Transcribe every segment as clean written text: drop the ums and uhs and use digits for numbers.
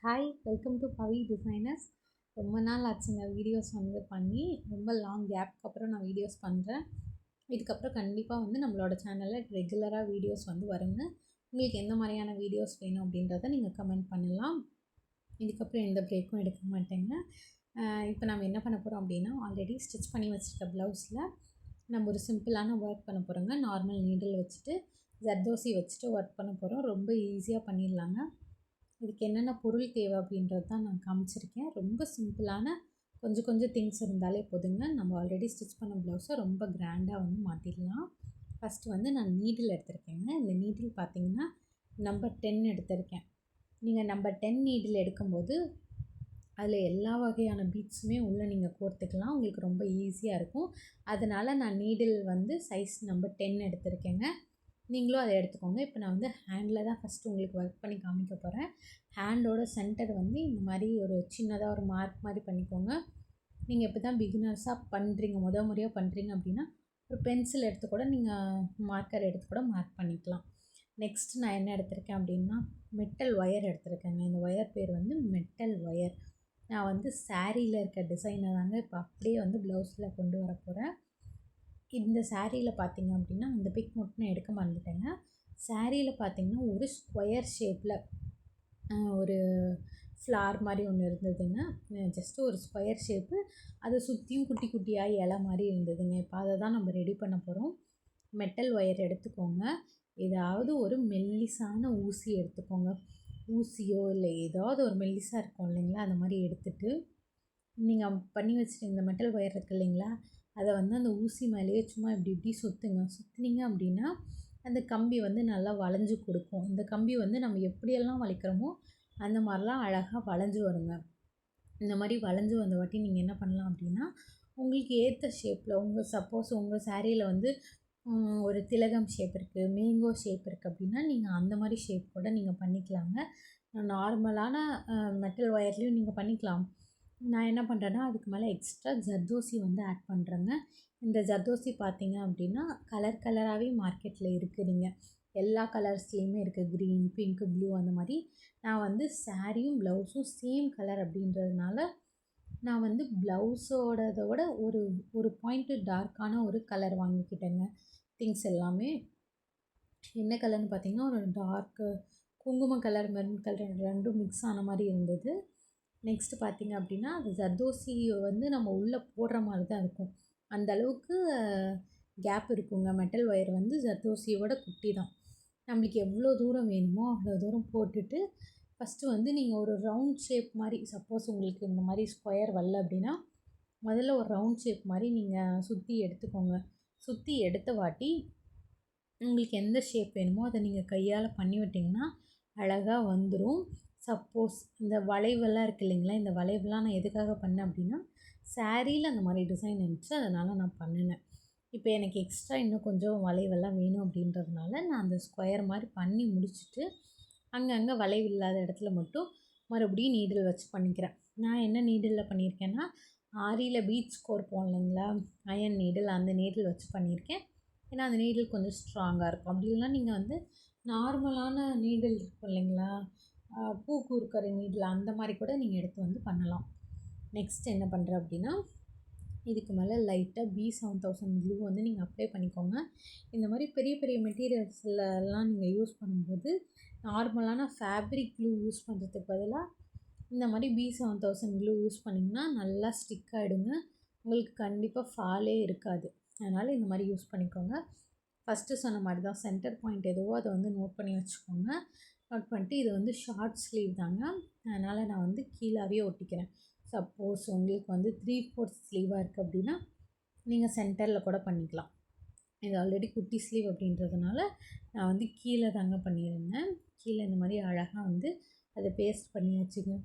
Hi, welcome to Pavi designers. ரொம்ப நாள் ஆச்சுங்க வீடியோஸ் பண்ணி. ரொம்ப லாங் கேப்க்கு அப்புறம் நான் வீடியோஸ் பண்ணுறேன். இதுக்கப்புறம் கண்டிப்பாக நம்மளோட சேனலில் ரெகுலராக வீடியோஸ் வருங்க. உங்களுக்கு எந்த மாதிரியான வீடியோஸ் வேணும் அப்படின்றத நீங்கள் கமெண்ட் பண்ணலாம். இதுக்கப்புறம் எந்த பிரேக்கும் எடுக்க மாட்டேங்க. இப்போ நம்ம என்ன பண்ண போகிறோம் அப்படின்னா, ஆல்ரெடி ஸ்டிச் பண்ணி வச்சுருக்க ப்ளவுஸில் நம்ம ஒரு சிம்பிளான ஒர்க் பண்ண போகிறோங்க. நார்மல் நீடில் வச்சுட்டு ஜர்தோசி வச்சுட்டு ஒர்க் பண்ண போகிறோம். ரொம்ப ஈஸியாக பண்ணிடலாங்க. இதுக்கு என்னென்ன பொருள் தேவை அப்படின்றது தான் நான் காமிச்சிருக்கேன். ரொம்ப சிம்பிளான கொஞ்சம் திங்ஸ் இருந்தாலே போதுங்க. நம்ம ஆல்ரெடி ஸ்டிச் பண்ண ப்ளவுஸை ரொம்ப கிராண்டாக மாற்றிடலாம். ஃபஸ்ட்டு நான் நீடில் எடுத்திருக்கேங்க. இந்த நீடில் பார்த்திங்கன்னா நம்பர் 10 எடுத்திருக்கேன். நீங்கள் நம்பர் 10 நீடில் எடுக்கும்போது அதில் எல்லா வகையான பீட்ஸுமே உள்ளே நீங்கள் கோர்த்துக்கலாம். உங்களுக்கு ரொம்ப ஈஸியாக இருக்கும். அதனால் நான் நீடில் சைஸ் நம்பர் 10 எடுத்திருக்கேங்க. நீங்களும் அதை எடுத்துக்கோங்க. இப்போ நான் ஹேண்டில் தான் ஃபஸ்ட்டு உங்களுக்கு ஒர்க் பண்ணி காமிக்க போகிறேன். ஹேண்டோட சென்டர் இந்த மாதிரி ஒரு சின்னதாக ஒரு மார்க் மாதிரி பண்ணிக்கோங்க. நீங்கள் இப்போ தான் பிகினர்ஸாக பண்ணுறீங்க, முறையாக பண்ணுறீங்க அப்படின்னா ஒரு பென்சில் எடுத்து கூட நீங்கள் மார்க்கர் எடுத்து கூட மார்க் பண்ணிக்கலாம். நெக்ஸ்ட் நான் என்ன எடுத்திருக்கேன் அப்படின்னா மெட்டல் ஒயர் எடுத்திருக்கேங்க. இந்த ஒயர் பேர் மெட்டல் ஒயர். நான் சாரியில் இருக்க டிசைனை தாங்க இப்போ அப்படியே ப்ளவுஸில் கொண்டு வர போகிறேன். இந்த சாரியில் பார்த்திங்க அப்படின்னா அந்த பிக் மட்டும் நான் எடுக்க மறந்துட்டேங்க. சாரியில் பார்த்திங்கன்னா ஒரு ஸ்கொயர் ஷேப்பில் ஒரு ஃப்ளார் மாதிரி ஒன்று இருந்ததுங்க. ஜஸ்ட்டு ஒரு ஸ்கொயர் ஷேப்பு, அதை சுற்றியும் குட்டி குட்டியாக இலை மாதிரி இருந்ததுங்க. இப்போ அதை தான் நம்ம ரெடி பண்ண போகிறோம். மெட்டல் ஒயர் எடுத்துக்கோங்க. ஏதாவது ஒரு மெல்லிசான ஊசி எடுத்துக்கோங்க. ஊசியோ இல்லை ஏதாவது ஒரு மெல்லிசாக இருக்கும் இல்லைங்களா, அந்த மாதிரி எடுத்துகிட்டு நீங்கள் பண்ணி வச்சுட்டு இந்த மெட்டல் ஒயர் இருக்குது இல்லைங்களா, அதை அந்த ஊசி மேலேயே சும்மா இப்படி சுற்றுங்க. சுற்றுனீங்க அப்படின்னா அந்த கம்பி நல்லா வளைஞ்சு கொடுக்கும். இந்த கம்பி நம்ம எப்படியெல்லாம் வளைக்கிறோமோ அந்த மாதிரிலாம் அழகாக வளைஞ்சு வருங்க. இந்த மாதிரி வளைஞ்சு வந்த வாட்டி நீங்கள் என்ன பண்ணலாம் அப்படின்னா, உங்களுக்கு ஏற்ற ஷேப்பில் சப்போஸ் உங்கள் சாரியில் ஒரு திலகம் ஷேப் இருக்குது, மேங்கோ ஷேப் இருக்குது அப்படின்னா நீங்கள் அந்த மாதிரி ஷேப் கூட நீங்கள் பண்ணிக்கலாங்க. நார்மலான மெட்டல் ஒயர்லேயும் நீங்கள் பண்ணிக்கலாம். நான் என்ன பண்ணுறேன்னா அதுக்கு மேலே எக்ஸ்ட்ரா ஜர்தோசி ஆட் பண்ணுறேங்க. இந்த ஜர்தோசி பார்த்தீங்க அப்படின்னா கலர் கலராகவே மார்க்கெட்டில் இருக்குது. நீங்கள் எல்லா கலர்ஸ்லேயுமே இருக்குது. க்ரீன், பிங்க்கு, ப்ளூ அந்த மாதிரி. நான் சாரியும் ப்ளவுஸும் சேம் கலர் அப்படின்றதுனால நான் ப்ளவுஸோடதோட ஒரு பாயிண்ட்டு டார்க்கான ஒரு கலர் வாங்கிக்கிட்டேங்க. திங்ஸ் எல்லாமே என்ன கலர்னு பார்த்தீங்கன்னா ஒரு டார்க்கு குங்கும கலர், மெரூன் கலர் ரெண்டும் மிக்ஸ் ஆன மாதிரி இருந்தது. நெக்ஸ்ட்டு பார்த்திங்க அப்படின்னா அது ஜர்தோசியை நம்ம உள்ளே போடுற மாதிரி தான் இருக்கும். அந்த அளவுக்கு கேப் இருக்குங்க. மெட்டல் ஒயர் ஜர்தோசியோட குட்டி தான். நம்மளுக்கு எவ்வளோ தூரம் வேணுமோ அவ்வளோ தூரம் போட்டுட்டு ஃபஸ்ட்டு நீங்கள் ஒரு ரவுண்ட் ஷேப் மாதிரி, சப்போஸ் உங்களுக்கு இந்த மாதிரி ஸ்கொயர் வரல அப்படின்னா முதல்ல ஒரு ரவுண்ட் ஷேப் மாதிரி நீங்கள் சுற்றி எடுத்துக்கோங்க. சுற்றி எடுத்த வாட்டி உங்களுக்கு எந்த ஷேப் வேணுமோ அதை நீங்கள் கையால் பண்ணி விட்டிங்கன்னா அழகாக வந்துடும். சப்போஸ் இந்த வளைவெல்லாம் இருக்குது இல்லைங்களா, இந்த வளைவெல்லாம் நான் எதுக்காக பண்ணேன் அப்படின்னா சாரியில் அந்த மாதிரி டிசைன் இருந்துச்சு, அதனால் நான் பண்ணினேன். இப்போ எனக்கு எக்ஸ்ட்ரா இன்னும் கொஞ்சம் வளைவெல்லாம் வேணும் அப்படின்றதுனால நான் அந்த ஸ்கொயர் மாதிரி பண்ணி முடிச்சுட்டு அங்கங்கே வளைவு இல்லாத இடத்துல மட்டும் மறுபடியும் நீடில் வச்சு பண்ணிக்கிறேன். நான் என்ன நீடிலில் பண்ணியிருக்கேன்னா ஆரியில் பீட்ஸ் கோர்ப்போம் இல்லைங்களா, அயன் நீடில், அந்த நீடில் வச்சு பண்ணியிருக்கேன். ஏன்னா அந்த நீடில் கொஞ்சம் ஸ்ட்ராங்காக இருக்கும். அப்படி இல்லைனா நீங்கள் நார்மலான நீடில் இருக்கும் இல்லைங்களா, பூ கூர்க்கிற நீடில், அந்த மாதிரி கூட நீங்கள் எடுத்து பண்ணலாம். நெக்ஸ்ட் என்ன பண்ணுறேன் அப்படின்னா இதுக்கு மேலே லைட்டாக B7000 க்ளூ நீங்கள் அப்ளை பண்ணிக்கோங்க. இந்த மாதிரி பெரிய பெரிய மெட்டீரியல்ஸ்லலாம் நீங்கள் யூஸ் பண்ணும்போது நார்மலான ஃபேப்ரிக் க்ளூ யூஸ் பண்ணுறதுக்கு பதிலாக இந்த மாதிரி B7000 க்ளூ யூஸ் பண்ணிங்கன்னா நல்லா ஸ்டிக் ஆகிடுங்க. உங்களுக்கு கண்டிப்பாக ஃபாலே இருக்காது. அதனால் இந்த மாதிரி யூஸ் பண்ணிக்கோங்க. ஃபஸ்ட்டு சொன்ன மாதிரி தான் சென்டர் பாயிண்ட் எதுவோ அதை நோட் பண்ணி வச்சுக்கோங்க. நோட் பண்ணிட்டு இது ஷார்ட் ஸ்லீவ் தாங்க, அதனால் நான் கீழாவே ஒட்டிக்கிறேன். சப்போஸ் உங்களுக்கு 3/4 ஸ்லீவாக இருக்குது அப்படின்னா நீங்கள் சென்டரில் கூட பண்ணிக்கலாம். இது ஆல்ரெடி குட்டி ஸ்லீவ் அப்படின்றதுனால நான் கீழே தாங்க பண்ணியிருந்தேன். கீழே இந்த மாதிரி அழகாக அதை பேஸ்ட் பண்ணி வச்சுங்க.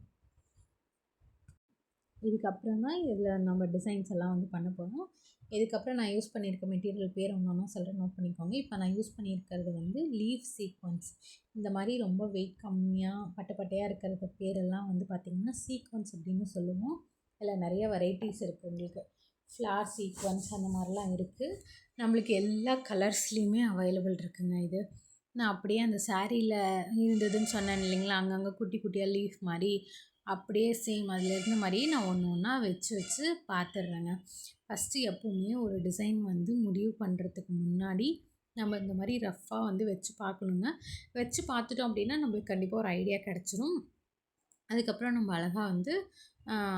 இதுக்கப்புறம் தான் இதில் நம்ம டிசைன்ஸ் எல்லாம் பண்ண போகிறோம். இதுக்கப்புறம் நான் யூஸ் பண்ணியிருக்க மெட்டீரியல் பேர் ஒன்று சொல்கிறேன், நோட் பண்ணிக்கோங்க. இப்போ நான் யூஸ் பண்ணியிருக்கிறது லீஃப் சீக்வன்ஸ். இந்த மாதிரி ரொம்ப வெயிட் கம்மியாக பட்டையாக இருக்கிறது பேரெல்லாம் பார்த்திங்கன்னா சீக்வன்ஸ் அப்படின்னு சொல்லுவோம். இதில் நிறைய வெரைட்டிஸ் இருக்குது. உங்களுக்கு ஃப்ளார் சீக்வன்ஸ் அந்த மாதிரிலாம் இருக்குது. நம்மளுக்கு எல்லா கலர்ஸ்லேயுமே அவைலபிள் இருக்குங்க. இது நான் அப்படியே அந்த சாரியில் இருந்ததுன்னு சொன்னேன் இல்லைங்களா, அங்கங்கே குட்டி குட்டியாக லீஃப் மாதிரி அப்படியே சேம் அதில் இருந்த மாதிரியே நான் ஒன்று ஒன்றா வச்சு வச்சு பார்த்துடுறேங்க. ஃபஸ்ட்டு எப்போவுமே ஒரு டிசைன் வந்து முடிவு பண்ணுறதுக்கு முன்னாடி நம்ம இந்த மாதிரி ரஃப்பாக வந்து வச்சு பார்க்கணுங்க. வச்சு பார்த்துட்டோம் அப்படின்னா நம்மளுக்கு கண்டிப்பாக ஒரு ஐடியா கிடச்சிரும். அதுக்கப்புறம் நம்ம அழகாக வந்து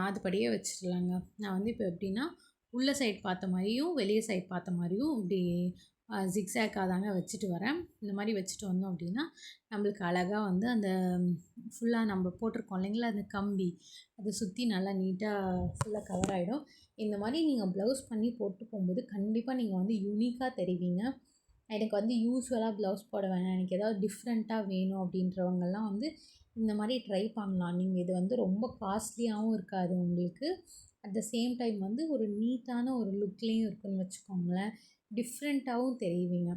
அதுபடியே வச்சிடலாங்க. நான் வந்து இப்போ எப்படின்னா உள்ள சைட் பார்த்த மாதிரியும் வெளியே சைட் பார்த்த மாதிரியும் இப்படி ஜிக்ஸாக்காக தாங்க வச்சுட்டு வரேன். இந்த மாதிரி வச்சுட்டு வந்தோம் அப்படின்னா நம்மளுக்கு அழகாக வந்து அந்த ஃபுல்லாக நம்ம போட்டிருக்கோம் இல்லைங்களா அந்த கம்பி அதை சுற்றி நல்லா நீட்டாக ஃபுல்லாக கவர் ஆகிடும். இந்த மாதிரி நீங்கள் ப்ளவுஸ் பண்ணி போட்டு போகும்போது கண்டிப்பாக நீங்கள் வந்து யூனிக்காக தெரிவிங்க. எனக்கு வந்து யூஸ்வலாக ப்ளவுஸ் போட வேணாம், எனக்கு ஏதாவது டிஃப்ரெண்ட்டாக வேணும் அப்படின்றவங்கெல்லாம் வந்து இந்த மாதிரி ட்ரை பண்ணலாம். நீங்கள் இது வந்து ரொம்ப காஸ்ட்லியாகவும் இருக்காது உங்களுக்கு. அட் த சேம் டைம் வந்து ஒரு நீட்டான ஒரு லுக்லேயும் இருக்குன்னு வச்சுக்கோங்களேன். டிஃப்ரெண்ட்டாகவும் தெரிவிங்க.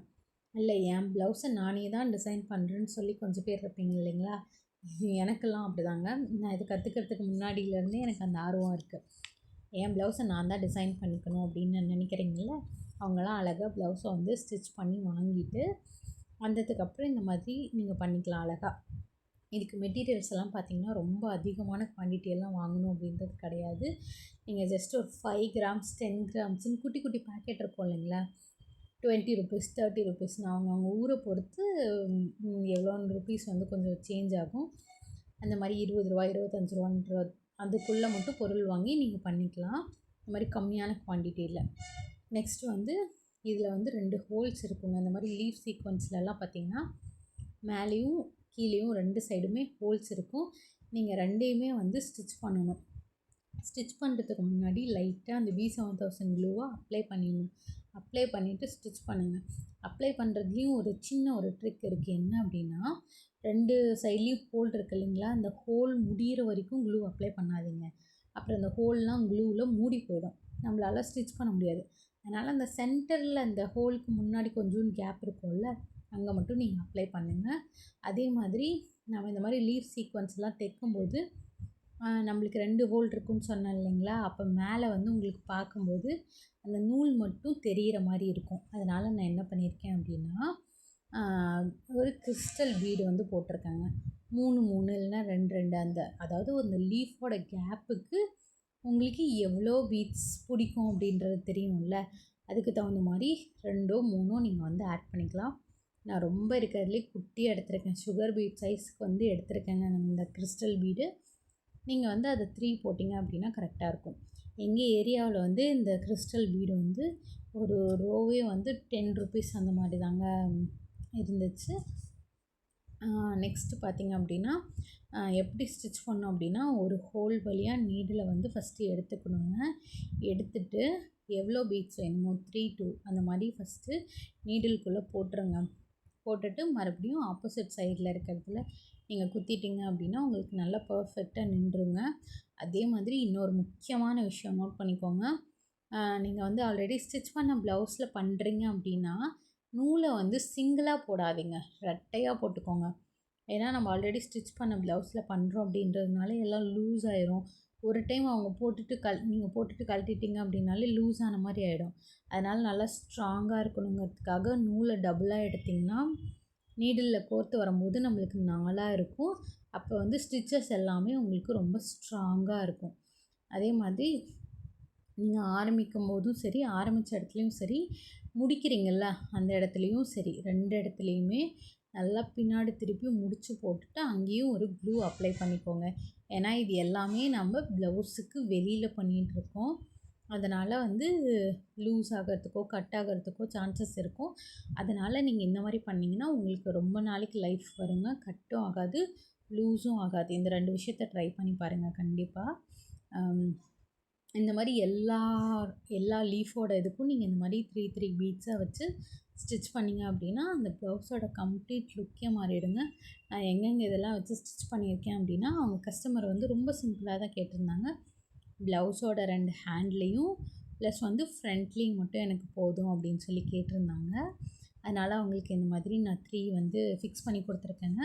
இல்லை என் ப்ளவுஸை நானே தான் டிசைன் பண்ணுறேன்னு சொல்லி கொஞ்சம் பேர் இருப்பீங்க இல்லைங்களா, எனக்கெல்லாம் அப்படிதாங்க. நான் இது கற்றுக்கிறதுக்கு முன்னாடியிலேருந்தே எனக்கு அந்த ஆர்வம் இருக்குது. என் ப்ளவுஸை நான் தான் டிசைன் பண்ணிக்கணும் அப்படின்னு நினைக்கிறீங்கள, அவங்களாம் அழகாக ப்ளவுஸை வந்து ஸ்டிச் பண்ணி வாங்கிட்டு வந்ததுக்கப்புறம் இந்த மாதிரி நீங்கள் பண்ணிக்கலாம் அழகாக. இதுக்கு மெட்டீரியல்ஸ் எல்லாம் பார்த்திங்கன்னா ரொம்ப அதிகமான குவான்டிட்டியெல்லாம் வாங்கணும் அப்படின்றது கிடையாது. நீங்கள் ஜஸ்ட் ஒரு 5 கிராம்ஸ் 10 கிராம்ஸ்ன்னு குட்டி குட்டி பேக்கெட் இருக்கும் இல்லைங்களா, 20 ருபீஸ் 30 ருபீஸ்னு அவங்க ஊரை பொறுத்து எவ்வளோ ருபீஸ் வந்து கொஞ்சம் சேஞ்ச் ஆகும். அந்த மாதிரி 20 ரூபா 25 ரூபான்ற அதுக்குள்ளே மட்டும் பொருள் வாங்கி நீங்கள் பண்ணிக்கலாம், இந்த மாதிரி கம்மியான குவான்டிட்டியில். நெக்ஸ்ட்டு வந்து இதில் வந்து 2 ஹோல்ஸ் இருக்குங்க. இந்த மாதிரி லீஃப் சீக்வன்ஸ்லலாம் பார்த்திங்கன்னா மேலேயும் கீழேயும் 2 சைடுமே ஹோல்ஸ் இருக்கும். நீங்கள் 2யுமே வந்து ஸ்டிச் பண்ணணும். ஸ்டிச் பண்ணுறதுக்கு முன்னாடி லைட்டாக அந்த B7000 க்ளூவை அப்ளை பண்ணிடணும். அப்ளை பண்ணிவிட்டு ஸ்டிச் பண்ணுங்கள். அப்ளை பண்ணுறதுலேயும் ஒரு சின்ன ஒரு ட்ரிக் இருக்குது. என்ன அப்படின்னா 2 சைட்லேயும் ஹோல் இருக்குது இல்லைங்களா, அந்த ஹோல் முடிகிற வரைக்கும் க்ளூ அப்ளை பண்ணாதீங்க. அப்புறம் அந்த ஹோல்லாம் க்ளூவில் மூடி போயிடும், நம்மளால் ஸ்டிச் பண்ண முடியாது. அதனால் அந்த சென்டரில் அந்த ஹோலுக்கு முன்னாடி கொஞ்சம் கேப் இருக்கும்ல, அங்கே மட்டும் நீங்கள் அப்ளை பண்ணுங்கள். அதே மாதிரி நம்ம இந்த மாதிரி லீஃப் சீக்வன்ஸ்லாம் தைக்கும்போது நம்மளுக்கு 2 ஹோல் இருக்குன்னு சொன்னேன் இல்லைங்களா, அப்போ மேலே வந்து உங்களுக்கு பார்க்கும்போது அந்த நூல் மட்டும் தெரிகிற மாதிரி இருக்கும். அதனால் நான் என்ன பண்ணியிருக்கேன் அப்படின்னா ஒரு கிறிஸ்டல் பீடு வந்து போட்டிருக்கேங்க. 3 3 இல்லைன்னா 2 2 அந்த அதாவது அந்த லீஃபோட கேப்புக்கு உங்களுக்கு எவ்வளோ பீட்ஸ் பிடிக்கும் அப்படின்றது தெரியும்ல, அதுக்கு தகுந்த மாதிரி 2ஓ 3ஓ நீங்கள் வந்து ஆட் பண்ணிக்கலாம். நான் ரொம்ப இருக்கிறதுலே குட்டியாக எடுத்திருக்கேன், சுகர் பீட் சைஸ்க்கு வந்து எடுத்திருக்கேங்க இந்த கிறிஸ்டல் பீடு. நீங்கள் வந்து அதை 3 போட்டிங்க அப்படின்னா கரெக்டாக இருக்கும். எங்கள் ஏரியாவில் வந்து இந்த கிறிஸ்டல் பீடு வந்து ஒரு ரோவே வந்து 10 ருபீஸ் அந்த மாதிரி தாங்க இருந்துச்சு. நெக்ஸ்ட்டு பார்த்திங்க அப்படின்னா எப்படி ஸ்டிச் பண்ணோம் அப்படின்னா ஒரு ஹோல் வழியாக நீடில் வந்து ஃபஸ்ட்டு எடுத்துக்கணுங்க. எடுத்துட்டு எவ்வளோ பீட்ஸ் வேணுமோ 3 2 அந்த மாதிரி ஃபஸ்ட்டு நீடிலுக்குள்ளே போட்டுருங்க. போட்டுட்டு மறுபடியும் ஆப்போசிட் சைடில் இருக்கிறதுல நீங்கள் குத்திட்டிங்க அப்படின்னா உங்களுக்கு நல்லா பர்ஃபெக்டாக நின்றுங்க. அதே மாதிரி இன்னொரு முக்கியமான விஷயம் நோட் பண்ணிக்கோங்க. நீங்கள் வந்து ஆல்ரெடி ஸ்டிச் பண்ண ப்ளவுஸில் பண்ணுறீங்க அப்படின்னா நூலை வந்து சிங்கிளாக போடாதீங்க, ரெட்டையாக போட்டுக்கோங்க. ஏன்னா நம்ம ஆல்ரெடி ஸ்டிச் பண்ண ப்ளவுஸில் பண்ணுறோம் அப்படின்றதுனால எல்லாம் லூஸ் ஆயிரும். ஒரு டைம் அவங்க போட்டுட்டு நீங்கள் போட்டுட்டு கழட்டிட்டிங்க அப்படின்னாலே லூஸ் ஆன மாதிரி ஆகிடும். அதனால் நல்லா ஸ்ட்ராங்காக இருக்கணுங்கிறதுக்காக நூலை டபுளாக எடுத்திங்கன்னா நீடிலில் கோர்த்து வரும்போது நம்மளுக்கு 4ஆக இருக்கும். அப்போ வந்து ஸ்டிச்சஸ் எல்லாமே உங்களுக்கு ரொம்ப ஸ்ட்ராங்காக இருக்கும். அதே மாதிரி நீங்கள் ஆரம்பிக்கும் போதும் சரி, ஆரம்பித்த இடத்துலையும் சரி, முடிக்கிறீங்கள்ல அந்த இடத்துலையும் சரி, 2 இடத்துலையுமே நல்லா பின்னாடி திருப்பி முடிச்சு போட்டுட்டு அங்கேயும் ஒரு க்ளூ அப்ளை பண்ணிக்கோங்க. ஏன்னா இது எல்லாமே நம்ம ப்ளவுஸுக்கு வெளியில் பண்ணிகிட்ருக்கோம். அதனால் வந்து லூஸ் ஆகிறதுக்கோ கட் ஆகிறதுக்கோ சான்சஸ் இருக்கும். அதனால் நீங்கள் இந்த மாதிரி பண்ணிங்கன்னா உங்களுக்கு ரொம்ப நாளைக்கு லைஃப் வருங்க. கட்டும் ஆகாது, லூஸும் ஆகாது. இந்த 2 விஷயத்த ட்ரை பண்ணி பாருங்கள் கண்டிப்பாக. இந்த மாதிரி எல்லா லீஃபோட இதுக்கும் நீங்கள் இந்த மாதிரி 3 3 பீட்ஸாக வச்சு ஸ்டிச் பண்ணிங்க அப்படின்னா அந்த ப்ளவுஸோட கம்ப்ளீட் லுக்கே மாறிடுங்க. நான் எங்கெங்கே இதெல்லாம் வச்சு ஸ்டிச் பண்ணியிருக்கேன் அப்படின்னா அவங்க கஸ்டமர் வந்து ரொம்ப சிம்பிளாக தான் கேட்டிருந்தாங்க. ப்ளவுஸோட 2 ஹேண்ட்லேயும் ப்ளஸ் வந்து ஃப்ரண்ட்லேயும் மட்டும் எனக்கு போதும் அப்படின்னு சொல்லி கேட்டிருந்தாங்க. அதனால் அவங்களுக்கு இந்த மாதிரி நான் 3 வந்து ஃபிக்ஸ் பண்ணி கொடுத்துருக்கேங்க.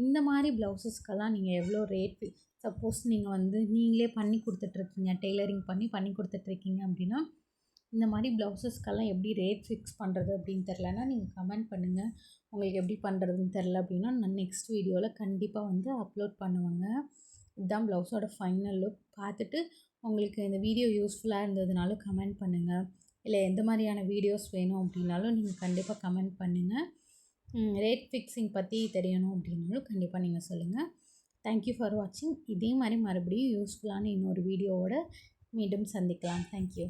இந்த மாதிரி ப்ளவுஸஸ்க்கெல்லாம் நீங்கள் எவ்வளோ ரேட் சப்போஸ் நீங்கள் வந்து நீங்களே பண்ணி கொடுத்துட்ருக்கீங்க, டெய்லரிங் பண்ணி கொடுத்துட்ருக்கீங்க அப்படின்னா இந்த மாதிரி ப்ளவுஸஸ்க்கெல்லாம் எப்படி ரேட் ஃபிக்ஸ் பண்ணுறது அப்படின்னு தெரிலனா நீங்கள் கமெண்ட் பண்ணுங்கள். உங்களுக்கு எப்படி பண்ணுறதுன்னு தெரில அப்படின்னா நான் நெக்ஸ்ட் வீடியோவில் கண்டிப்பாக வந்து அப்லோட் பண்ணுவேங்க. இதுதான் ப்ளவுஸோட ஃபைனல் லுக். பார்த்துட்டு உங்களுக்கு இந்த வீடியோ யூஸ்ஃபுல்லாக இருந்ததுனாலும் கமெண்ட் பண்ணுங்கள். இல்லை எந்த மாதிரியான வீடியோஸ் வேணும் அப்படின்னாலும் நீங்கள் கண்டிப்பாக கமெண்ட் பண்ணுங்கள். ரேட் ஃபிக்ஸிங் பற்றி தெரியணும் அப்படின்னாலும் கண்டிப்பாக நீங்கள் சொல்லுங்கள். தேங்க்யூ ஃபார் வாட்சிங். இதே மாதிரி மறுபடியும் யூஸ்ஃபுல்லான இன்னொரு வீடியோவோட மீண்டும் சந்திக்கலாம். தேங்க்யூ.